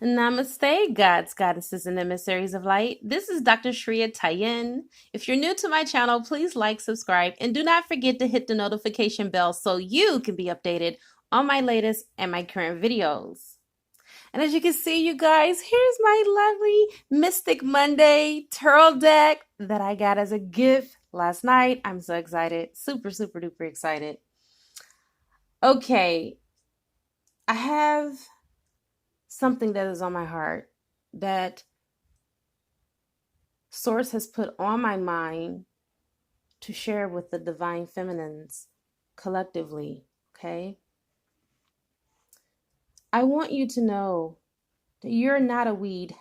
Namaste, gods, goddesses, and emissaries of light. This is Dr. Shreya Tayen. If you're new to my channel, please like, subscribe, and do not forget to hit the notification bell so you can be updated on my latest and my current videos. And as you can see, you guys, here's my lovely Mystic Monday Tarot deck that I got as a gift last night. I'm so excited. Super, super duper excited. Okay, I have something that is on my heart that Source has put on my mind to share with the divine feminines collectively, okay? I want you to know that you're not a weed,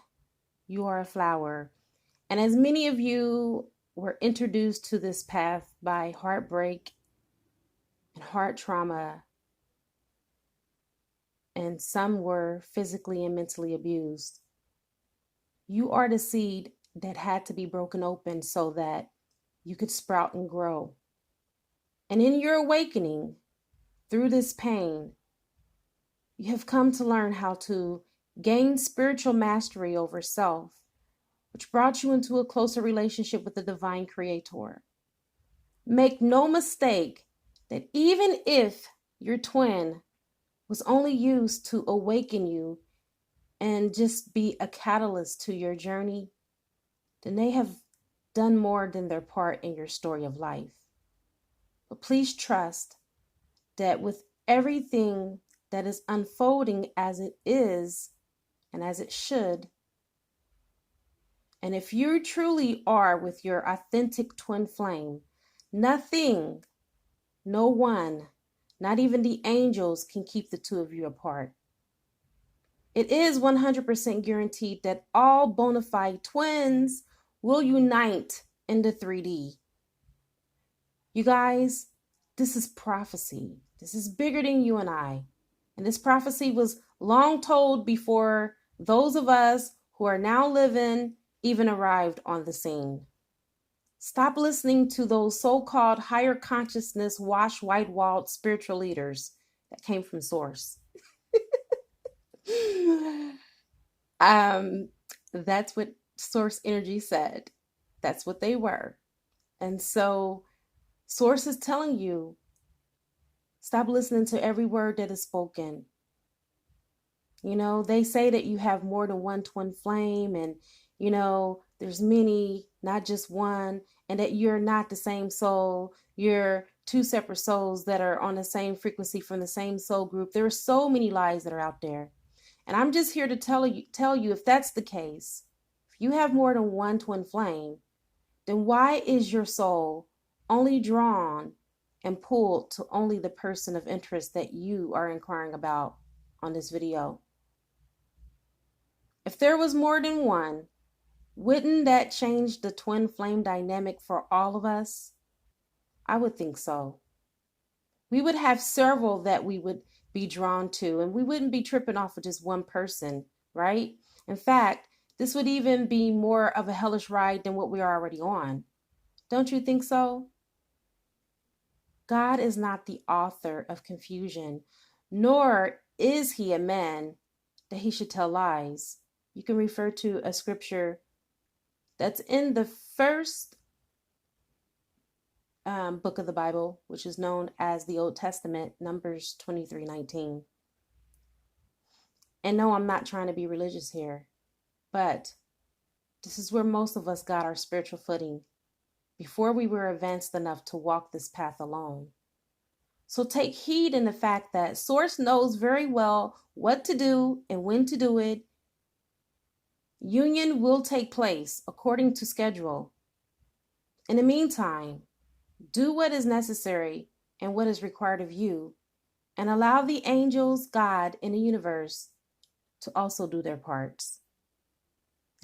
you are a flower. And as many of you were introduced to this path by heartbreak and heart trauma, and some were physically and mentally abused, you are the seed that had to be broken open so that you could sprout and grow. And in your awakening through this pain, you have come to learn how to gain spiritual mastery over self, which brought you into a closer relationship with the divine creator. Make no mistake that even if your twin was only used to awaken you and just be a catalyst to your journey, then they have done more than their part in your story of life. But please trust that with everything that is unfolding as it is and as it should, and if you truly are with your authentic twin flame, nothing, no one, not even the angels can keep the two of you apart. It is 100% guaranteed that all bona fide twins will unite in the 3D. You guys, this is prophecy. This is bigger than you and I. And this prophecy was long told before those of us who are now living even arrived on the scene. Stop listening to those so-called higher consciousness, washed, white-walled spiritual leaders that came from Source. That's what Source Energy said. That's what they were. And so Source is telling you, stop listening to every word that is spoken. You know, they say that you have more than one twin flame, and, you know, there's many, not just one, and that you're not the same soul. You're two separate souls that are on the same frequency from the same soul group. There are so many lies that are out there. And I'm just here to tell you if that's the case, if you have more than one twin flame, then why is your soul only drawn and pulled to only the person of interest that you are inquiring about on this video? If there was more than one, wouldn't that change the twin flame dynamic for all of us? I would think so. We would have several that we would be drawn to, and we wouldn't be tripping off of just one person, right? In fact, this would even be more of a hellish ride than what we are already on. Don't you think so? God is not the author of confusion, nor is he a man that he should tell lies. You can refer to a scripture that's in the first book of the Bible, which is known as the Old Testament, Numbers 23:19. And no, I'm not trying to be religious here, but this is where most of us got our spiritual footing before we were advanced enough to walk this path alone. So take heed in the fact that Source knows very well what to do and when to do it. Union will take place according to schedule. In the meantime, do what is necessary and what is required of you, and allow the angels, God, and the universe to also do their parts.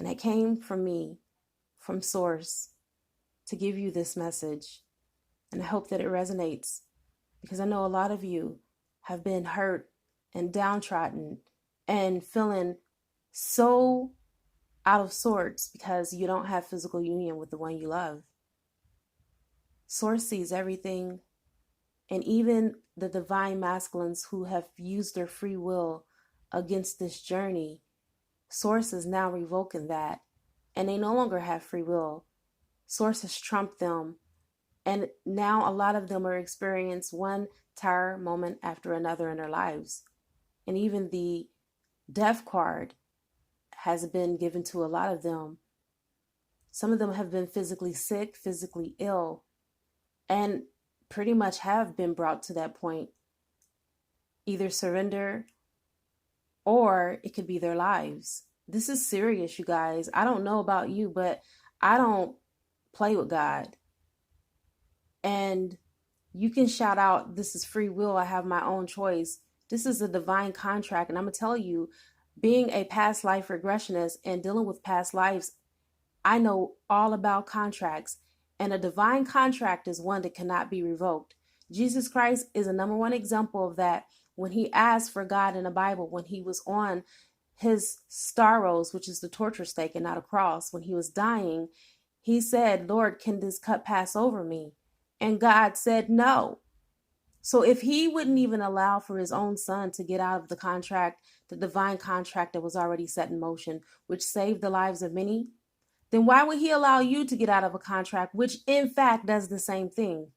And it came from me, from Source, to give you this message. And I hope that it resonates, because I know a lot of you have been hurt and downtrodden and feeling so out of sorts because you don't have physical union with the one you love. Source sees everything, and even the divine masculines who have used their free will against this journey Source is now revoking that, and they no longer have free will. Source has trumped them, and now a lot of them are experiencing one terror moment after another in their lives. And even the death card has been given to a lot of them. Some of them have been physically sick, physically ill, and pretty much have been brought to that point. Either surrender, or it could be their lives. This is serious, you guys. I don't know about you, but I don't play with God. And you can shout out, this is free will, I have my own choice. This is a divine contract. And I'm going to tell you, being a past life regressionist and dealing with past lives, I know all about contracts. And a divine contract is one that cannot be revoked. Jesus Christ is a number one example of that. When he asked for God in the Bible, when he was on his stauros, which is the torture stake and not a cross, when he was dying, he said, Lord, can this cup pass over me? And God said no. So if he wouldn't even allow for his own son to get out of the contract, the divine contract that was already set in motion, which saved the lives of many, then why would he allow you to get out of a contract, which in fact does the same thing?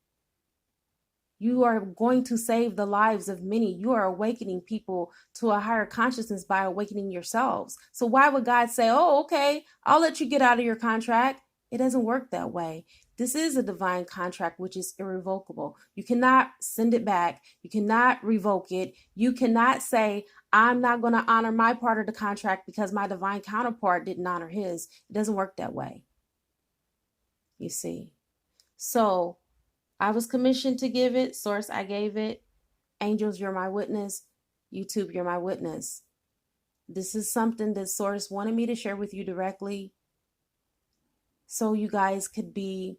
You are going to save the lives of many. You are awakening people to a higher consciousness by awakening yourselves. So why would God say, oh, okay, I'll let you get out of your contract? It doesn't work that way. This is a divine contract, which is irrevocable. You cannot send it back. You cannot revoke it. You cannot say, I'm not going to honor my part of the contract because my divine counterpart didn't honor his. It doesn't work that way. You see. So I was commissioned to give it. Source, I gave it. Angels, you're my witness. YouTube, you're my witness. This is something that Source wanted me to share with you directly, so you guys could be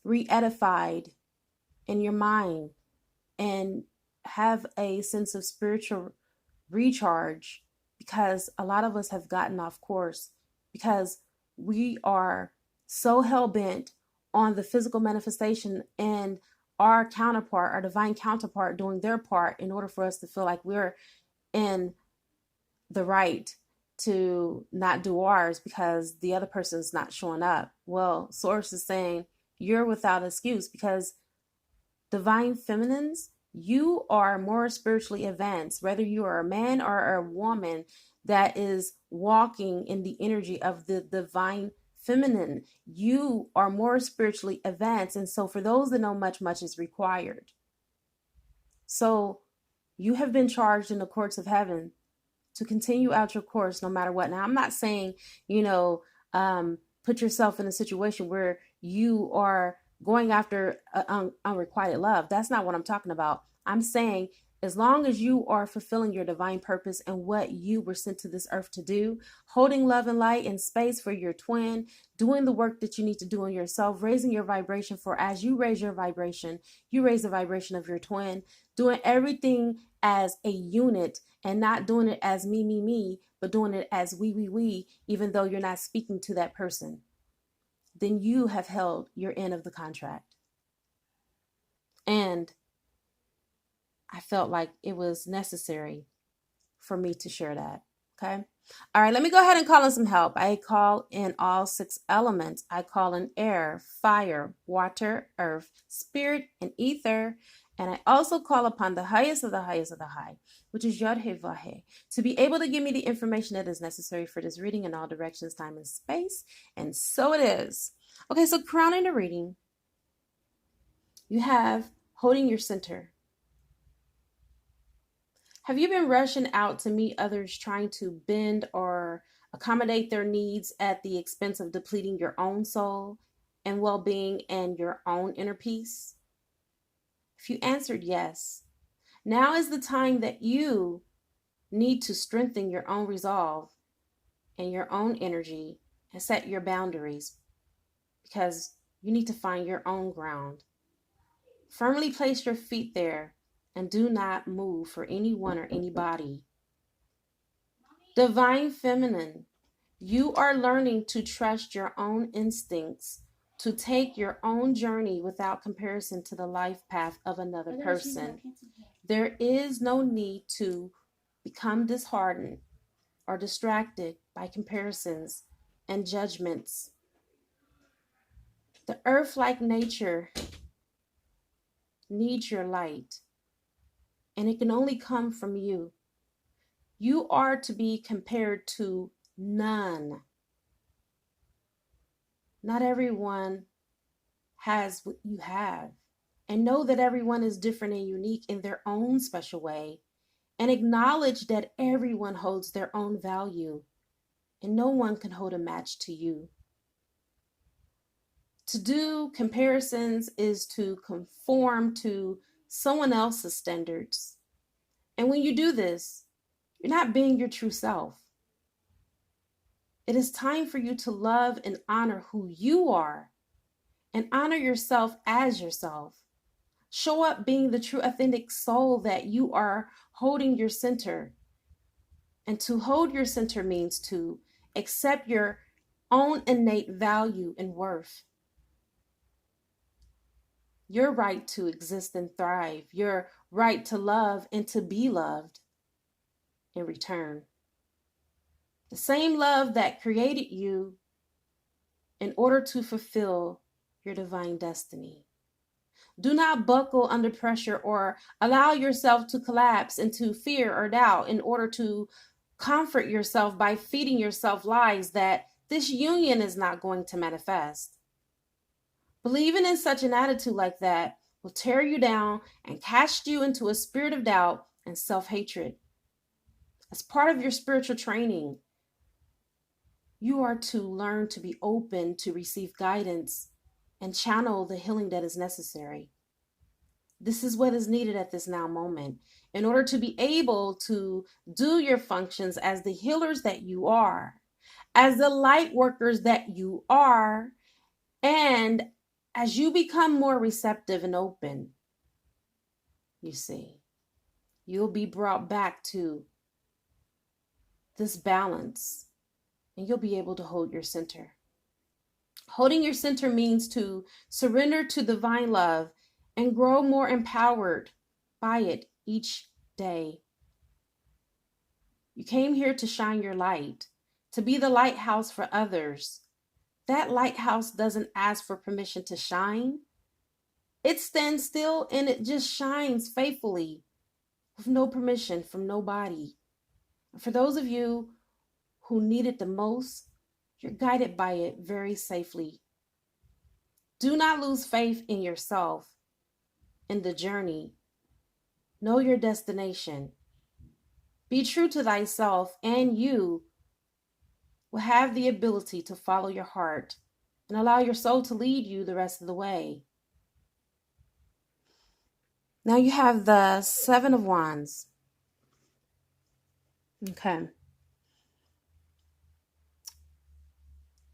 re-edified in your mind and have a sense of spiritual recharge, because a lot of us have gotten off course because we are so hell-bent on the physical manifestation and our counterpart, our divine counterpart, doing their part in order for us to feel like we're in the right to not do ours because the other person's not showing up. Well, Source is saying you're without excuse, because divine feminines, you are more spiritually advanced, whether you are a man or a woman that is walking in the energy of the divine feminine. You are more spiritually advanced. And so for those that know, much is required. So you have been charged in the courts of heaven to continue out your course no matter what. Now, I'm not saying, put yourself in a situation where you are going after unrequited love. That's not what I'm talking about. I'm saying as long as you are fulfilling your divine purpose and what you were sent to this earth to do, holding love and light and space for your twin, doing the work that you need to do on yourself, raising your vibration, for as you raise your vibration, you raise the vibration of your twin, doing everything as a unit and not doing it as me, but doing it as we, even though you're not speaking to that person, then you have held your end of the contract. And I felt like it was necessary for me to share that. Okay. All right. Let me go ahead and call in some help. I call in all 6 elements. I call in air, fire, water, earth, spirit, and ether. And I also call upon the highest of the highest of the high, which is Yod He Vahe, to be able to give me the information that is necessary for this reading in all directions, time, and space. And so it is. Okay. So crowning the reading, you have holding your center. Have you been rushing out to meet others, trying to bend or accommodate their needs at the expense of depleting your own soul and well-being and your own inner peace? If you answered yes, now is the time that you need to strengthen your own resolve and your own energy and set your boundaries, because you need to find your own ground. Firmly place your feet there and do not move for anyone or anybody. Divine feminine, you are learning to trust your own instincts, to take your own journey without comparison to the life path of another person. There is no need to become disheartened are distracted by comparisons and judgments. The earth-like nature needs your light, and it can only come from you. You are to be compared to none. Not everyone has what you have. And know that everyone is different and unique in their own special way. And acknowledge that everyone holds their own value, and no one can hold a match to you. To do comparisons is to conform to someone else's standards. And when you do this, you're not being your true self. It is time for you to love and honor who you are, and honor yourself as yourself. Show up being the true authentic soul that you are, holding your center. And to hold your center means to accept your own innate value and worth. Your right to exist and thrive. Your right to love and to be loved in return. The same love that created you in order to fulfill your divine destiny. Do not buckle under pressure or allow yourself to collapse into fear or doubt in order to comfort yourself by feeding yourself lies that this union is not going to manifest. Believing in such an attitude like that will tear you down and cast you into a spirit of doubt and self-hatred. As part of your spiritual training, you are to learn to be open to receive guidance and channel the healing that is necessary. This is what is needed at this now moment in order to be able to do your functions as the healers that you are, as the light workers that you are, and as you become more receptive and open, you see, you'll be brought back to this balance, and you'll be able to hold your center. Holding your center means to surrender to divine love and grow more empowered by it each day. You came here to shine your light, to be the lighthouse for others. That lighthouse doesn't ask for permission to shine. It stands still and it just shines faithfully with no permission from nobody. For those of you who need it the most, you're guided by it very safely. Do not lose faith in yourself, in the journey. Know your destination. Be true to thyself, and you will have the ability to follow your heart and allow your soul to lead you the rest of the way. Now you have the Seven of Wands. Okay.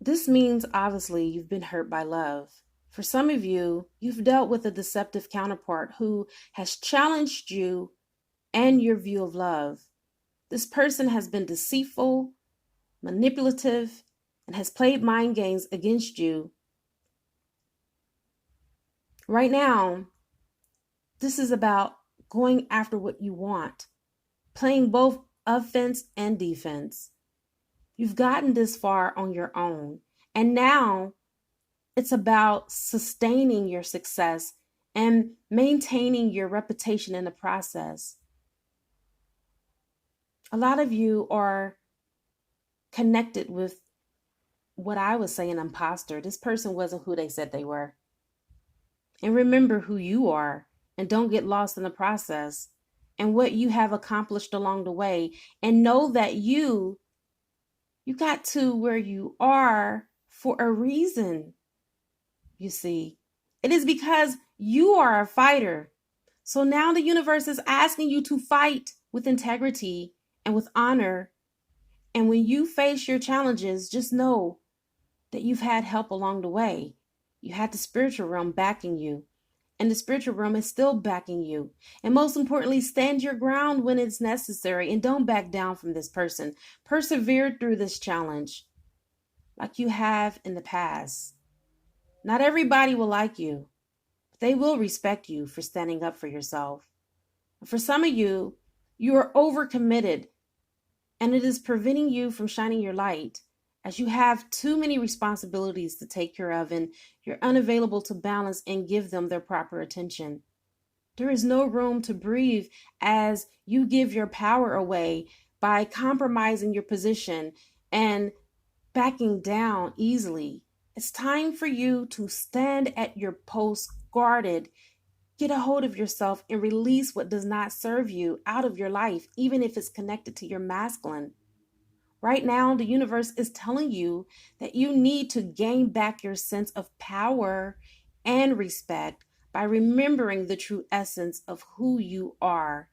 This means obviously you've been hurt by love. For some of you, you've dealt with a deceptive counterpart who has challenged you and your view of love. This person has been deceitful, manipulative, and has played mind games against you. Right now, this is about going after what you want, playing both offense and defense. You've gotten this far on your own, and now it's about sustaining your success and maintaining your reputation in the process. A lot of you are connected with what I would say an imposter. This person wasn't who they said they were. And remember who you are, and don't get lost in the process and what you have accomplished along the way. And know that you got to where you are for a reason. You see, it is because you are a fighter. So now the universe is asking you to fight with integrity and with honor. And when you face your challenges, just know that you've had help along the way. You had the spiritual realm backing you, and the spiritual realm is still backing you. And most importantly, stand your ground when it's necessary and don't back down from this person. Persevere through this challenge like you have in the past. Not everybody will like you, but they will respect you for standing up for yourself. For some of you, you are overcommitted And it is preventing you from shining your light, as you have too many responsibilities to take care of and you're unavailable to balance and give them their proper attention. There is no room to breathe as you give your power away by compromising your position and backing down easily. It's time for you to stand at your post guarded, get a hold of yourself, and release what does not serve you out of your life, even if it's connected to your masculine. Right now, the universe is telling you that you need to gain back your sense of power and respect by remembering the true essence of who you are.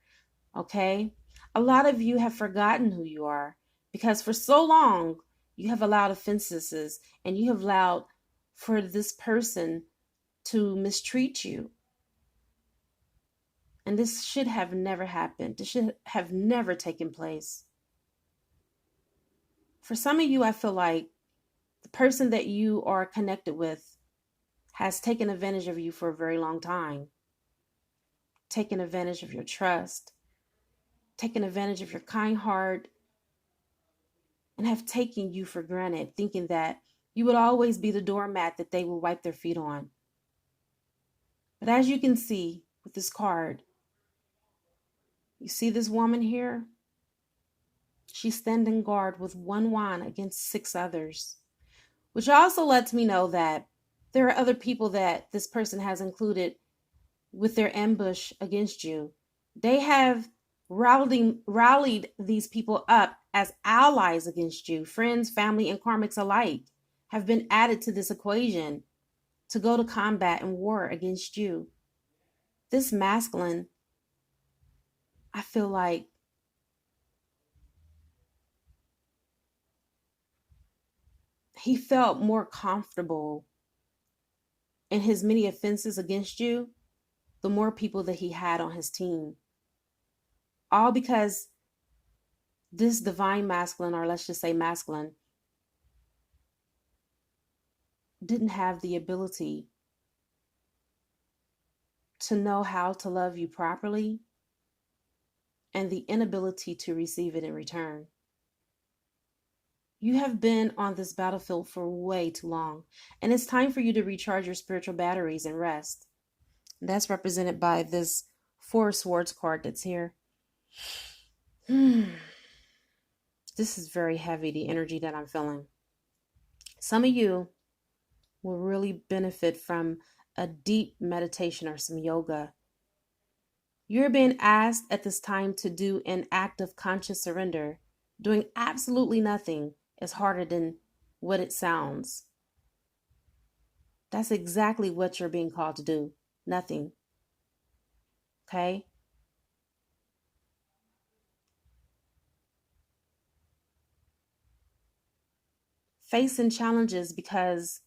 Okay? A lot of you have forgotten who you are because for so long you have allowed offenses and you have allowed for this person to mistreat you. And this should have never happened. This should have never taken place. For some of you, I feel like the person that you are connected with has taken advantage of you for a very long time, taken advantage of your trust, taken advantage of your kind heart, and have taken you for granted, thinking that you would always be the doormat that they will wipe their feet on. But as you can see with this card, you see this woman here? She's standing guard with one wand against 6 others, which also lets me know that there are other people that this person has included with their ambush against you. They have rallied these people up as allies against you. Friends, family, and karmics alike have been added to this equation to go to combat and war against you. This masculine, I feel like, he felt more comfortable in his many offenses against you, the more people that he had on his team. All because this divine masculine, or let's just say masculine, didn't have the ability to know how to love you properly and the inability to receive it in return. You have been on this battlefield for way too long, and it's time for you to recharge your spiritual batteries and rest. That's represented by this 4 Swords card that's here. This is very heavy, the energy that I'm feeling. Some of you will really benefit from a deep meditation or some yoga. You're being asked at this time to do an act of conscious surrender. Doing absolutely nothing is harder than what it sounds. That's exactly what you're being called to do. Nothing. Okay? Facing challenges because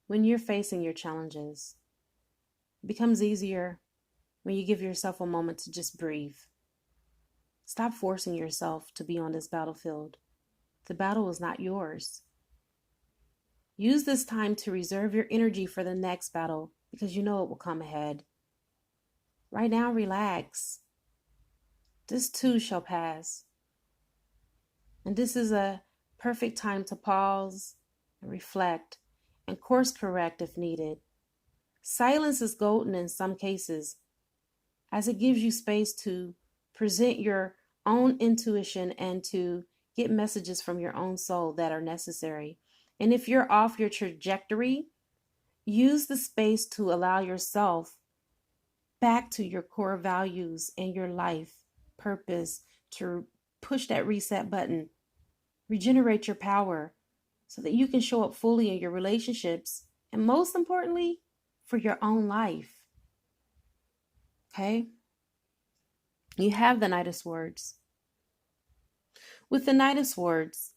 when you're facing your challenges, it becomes easier when you give yourself a moment to just breathe. Stop forcing yourself to be on this battlefield. The battle is not yours. Use this time to reserve your energy for the next battle because you know it will come ahead. Right now, relax. This too shall pass. And this is a perfect time to pause and reflect and course correct if needed. Silence is golden in some cases, as it gives you space to present your own intuition and to get messages from your own soul that are necessary. And if you're off your trajectory, use the space to allow yourself back to your core values and your life purpose, to push that reset button, regenerate your power so that you can show up fully in your relationships and, most importantly, for your own life. Okay? You have the Knight of Swords. With the Knight of Swords,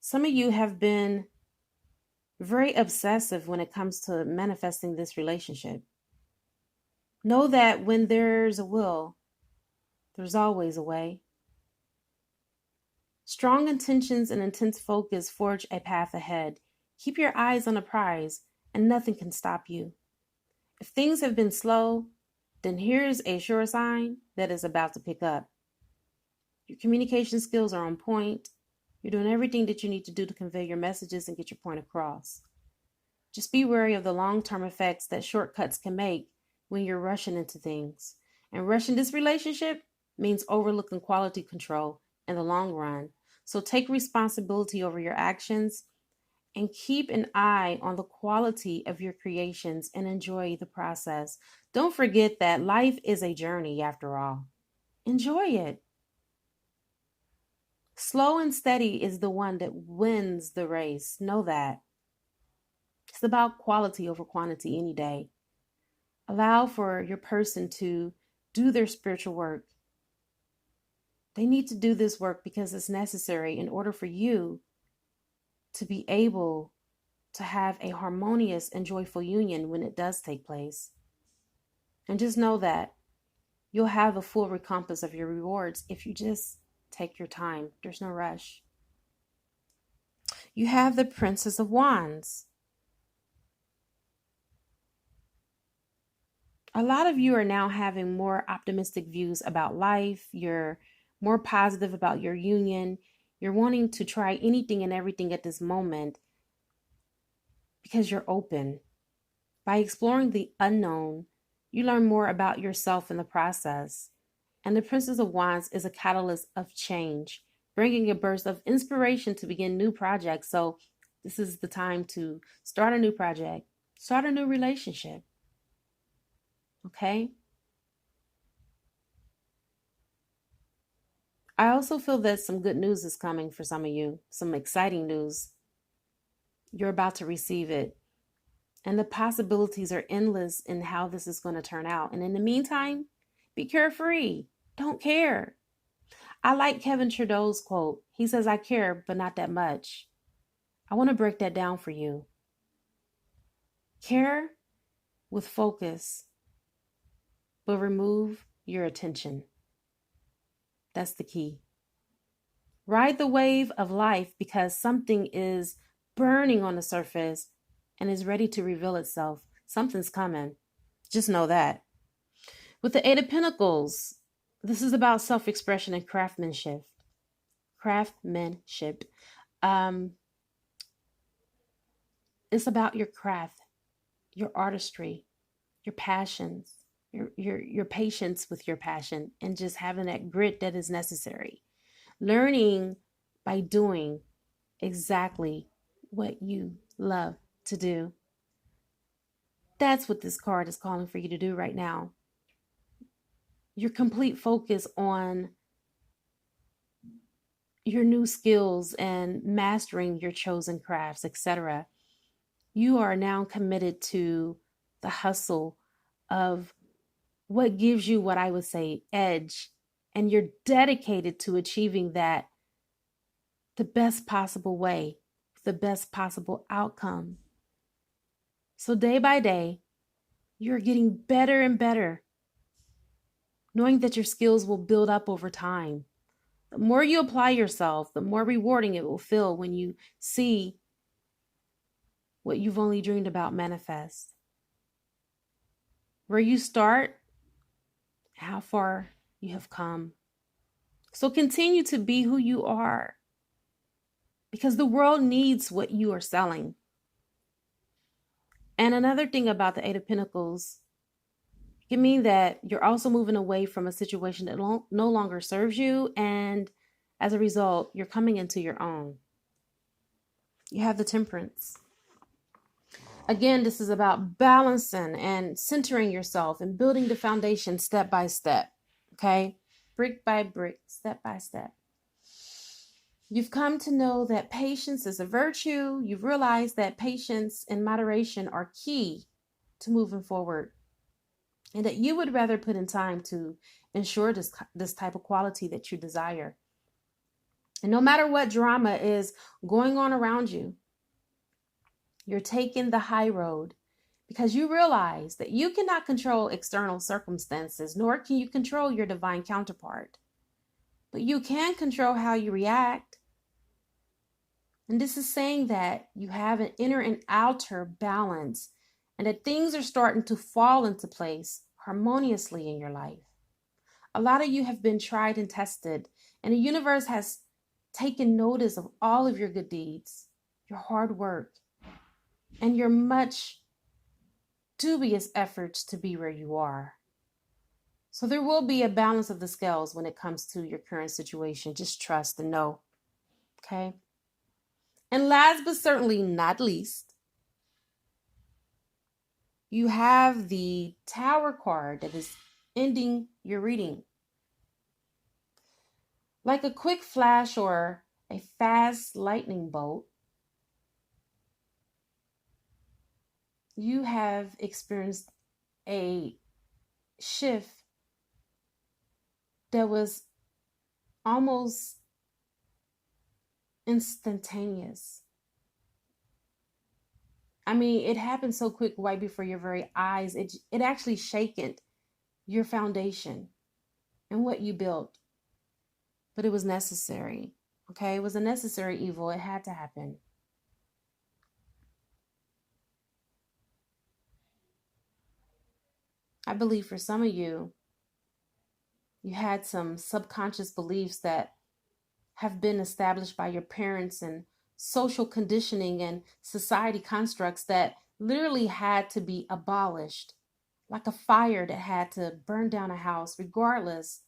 some of you have been very obsessive when it comes to manifesting this relationship. Know that when there's a will, there's always a way. Strong intentions and intense focus forge a path ahead. Keep your eyes on the prize and nothing can stop you. If things have been slow, then here's a sure sign that it's about to pick up. Your communication skills are on point. You're doing everything that you need to do to convey your messages and get your point across. Just be wary of the long-term effects that shortcuts can make when you're rushing into things. And rushing this relationship means overlooking quality control in the long run. So take responsibility over your actions and keep an eye on the quality of your creations and enjoy the process. Don't forget that life is a journey after all. Enjoy it. Slow and steady is the one that wins the race. Know that. It's about quality over quantity any day. Allow for your person to do their spiritual work. They need to do this work because it's necessary in order for you to be able to have a harmonious and joyful union when it does take place. And just know that you'll have the full recompense of your rewards if you just take your time. There's no rush. You have the Princess of Wands. A lot of you are now having more optimistic views about life. You're more positive about your union. You're wanting to try anything and everything at this moment because you're open. By exploring the unknown, you learn more about yourself in the process. And the Princess of Wands is a catalyst of change, bringing a burst of inspiration to begin new projects. So this is the time to start a new project, start a new relationship. Okay? I also feel that some good news is coming for some of you, some exciting news. You're about to receive it. And the possibilities are endless in how this is going to turn out. And in the meantime, be carefree. Don't care. I like Kevin Trudeau's quote. He says, I care, but not that much. I want to break that down for you. Care with focus, but remove your attention. That's the key. Ride the wave of life because something is burning on the surface and is ready to reveal itself. Something's coming. Just know that. With the Eight of Pentacles, this is about self-expression and craftsmanship. It's about your craft, your artistry, your passions, your patience with your passion, and just having that grit that is necessary. Learning by doing exactly what you love to do. That's what this card is calling for you to do right now. Your complete focus on your new skills and mastering your chosen crafts, etc. You are now committed to the hustle of what gives you what I would say edge, and you're dedicated to achieving that the best possible way, the best possible outcome. So day by day, you're getting better and better, knowing that your skills will build up over time. The more you apply yourself, the more rewarding it will feel when you see what you've only dreamed about manifest. Where you start, how far you have come. So continue to be who you are, because the world needs what you are selling. And another thing about the Eight of Pentacles, it can mean that you're also moving away from a situation that no longer serves you. And as a result, you're coming into your own. You have the Temperance. Again, this is about balancing and centering yourself and building the foundation step by step. Okay? Brick by brick, step by step. You've come to know that patience is a virtue. You've realized that patience and moderation are key to moving forward, and that you would rather put in time to ensure this type of quality that you desire. And no matter what drama is going on around you, you're taking the high road because you realize that you cannot control external circumstances, nor can you control your divine counterpart. But you can control how you react. And this is saying that you have an inner and outer balance and that things are starting to fall into place harmoniously in your life. A lot of you have been tried and tested, and the universe has taken notice of all of your good deeds, your hard work, and your much dubious efforts to be where you are. So there will be a balance of the scales when it comes to your current situation. Just trust and know, okay? And last but certainly not least, you have the Tower card that is ending your reading. Like a quick flash or a fast lightning bolt, you have experienced a shift that was almost instantaneous. I mean, it happened so quick right before your very eyes. It actually shaken your foundation and what you built. But it was necessary. Okay? It was a necessary evil. It had to happen. I believe for some of you, you had some subconscious beliefs that have been established by your parents and social conditioning and society constructs that literally had to be abolished, like a fire that had to burn down a house. Regardless,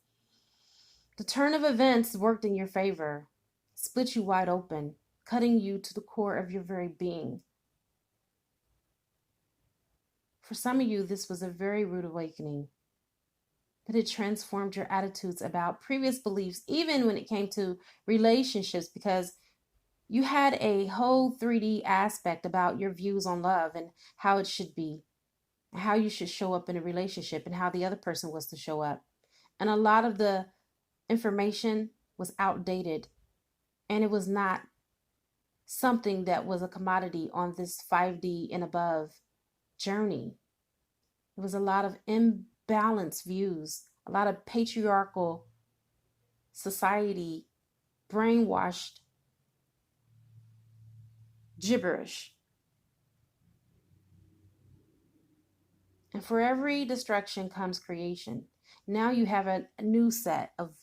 the turn of events worked in your favor, split you wide open, cutting you to the core of your very being. For some of you, this was a very rude awakening, but it transformed your attitudes about previous beliefs, even when it came to relationships, because you had a whole 3D aspect about your views on love and how it should be, and how you should show up in a relationship, and how the other person was to show up. And a lot of the information was outdated, and it was not something that was a commodity on this 5D and above journey. It was a lot of imbalanced views, a lot of patriarchal society, brainwashed gibberish. And for every destruction comes creation. Now you have a new set of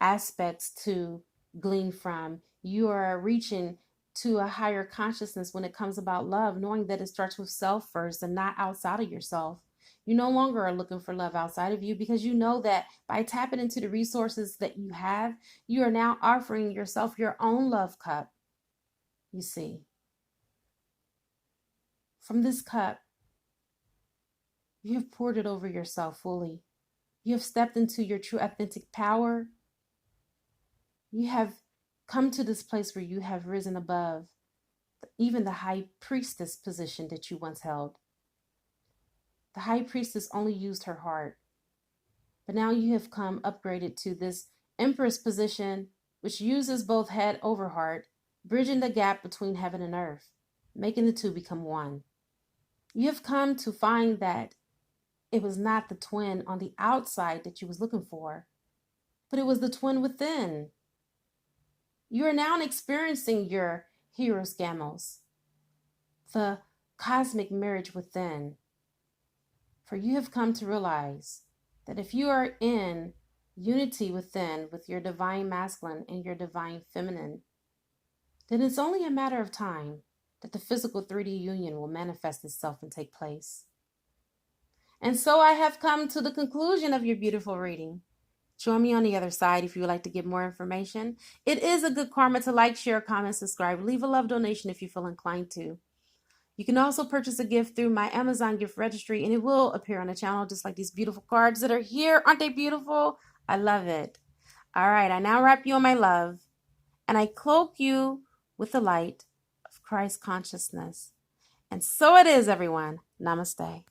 aspects to glean from. You are reaching to a higher consciousness when it comes about love, knowing that it starts with self first and not outside of yourself. You no longer are looking for love outside of you, because you know that by tapping into the resources that you have, you are now offering yourself your own love cup. You see, from this cup, you have poured it over yourself fully. You have stepped into your true authentic power. You have come to this place where you have risen above even the high priestess position that you once held. The high priestess only used her heart, but now you have come upgraded to this empress position, which uses both head over heart, bridging the gap between heaven and earth, making the two become one. You have come to find that it was not the twin on the outside that you was looking for, but it was the twin within. You are now experiencing your Hieros Gamos, the cosmic marriage within. For you have come to realize that if you are in unity within with your divine masculine and your divine feminine, then it's only a matter of time that the physical 3D union will manifest itself and take place. And so I have come to the conclusion of your beautiful reading. Join me on the other side if you would like to get more information. It is a good karma to like, share, comment, subscribe, leave a love donation if you feel inclined to. You can also purchase a gift through my Amazon gift registry, and it will appear on the channel just like these beautiful cards that are here. Aren't they beautiful? I love it. All right, I now wrap you in my love, and I cloak you with the light of Christ consciousness. And so it is, everyone. Namaste.